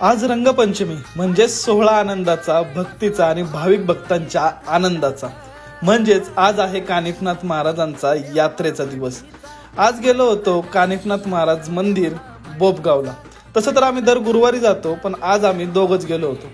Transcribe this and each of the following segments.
आज रंगपंचमी म्हणजेच सोहळा आनंदाचा, भक्तीचा आणि भाविक भक्तांच्या आनंदाचा। म्हणजेच आज आहे कानिफनाथ महाराजांचा यात्रेचा दिवस। आज गेलो होतो कानिफनाथ महाराज मंदिर बोपगावला। तसं तर आम्ही दर गुरुवारी जातो, पण आज आम्ही दोघच गेलो होतो,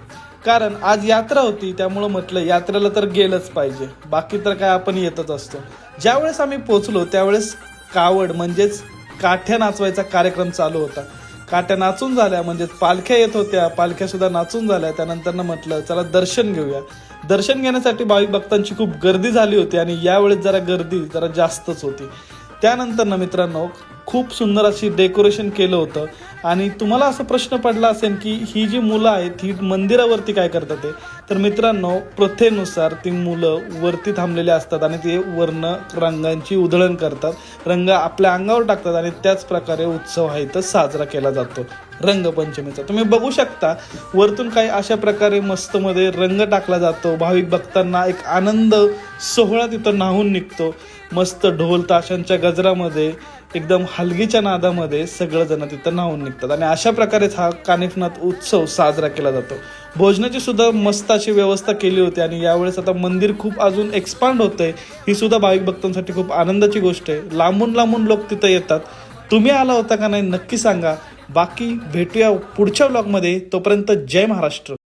कारण आज यात्रा होती। त्यामुळे म्हटलं यात्रेला तर गेलंच पाहिजे, बाकी तर काय आपण येतच असतो। ज्यावेळेस आम्ही पोहोचलो त्यावेळेस कावड म्हणजेच काठ्या नाचवायचा कार्यक्रम चालू होता। काट्या नाचून झाल्या, म्हणजे पालख्या येत होत्या, पालख्या सुद्धा नाचून झाल्या। त्यानंतर म्हटलं चला दर्शन घेऊया। दर्शन घेण्यासाठी भाविक भक्तांची खूप गर्दी झाली होती आणि यावेळेस जरा गर्दी जरा जास्तच होती। त्यानंतर मित्रांनो खूप सुंदर अशी डेकोरेशन केलं होतं। आणि तुम्हाला असा प्रश्न पडला असेल की ही जी मुलं आहेत ही मंदिरावरती काय करतात ते, तर मित्रांनो प्रथेनुसार ती मुलं वरती थांबलेली असतात आणि ते वर्ण रंगांची उधळण करतात, रंग आपल्या अंगावर टाकतात आणि त्याच प्रकारे उत्सव हा इथं साजरा केला जातो रंगपंचमीचा। तुम्ही बघू शकता वरतून काही अशा प्रकारे मस्त मध्ये रंग टाकला जातो। भाविक भक्तांना एक आनंद सोहळा तिथं न्हावून निघतो। मस्त ढोल ताशांच्या गजरामध्ये एकदम हलगीच्या नादामध्ये सगळेजण तिथं न्हावून निघतात आणि अशा प्रकारेच हा कानिफनाथ उत्सव साजरा केला जातो। भोजनाची सुद्धा मस्त अशी व्यवस्था केली होती आणि यावेळेस आता मंदिर खूप अजून एक्सपांड होतंय, ही सुद्धा भाविक भक्तांसाठी खूप आनंदाची गोष्ट आहे। लांबून लांबून लोक तिथं येतात। तुम्ही आला होता का नाही नक्की सांगा। बाकी भेटूया पुढच्या व्लॉगमध्ये, तोपर्यंत जय महाराष्ट्र।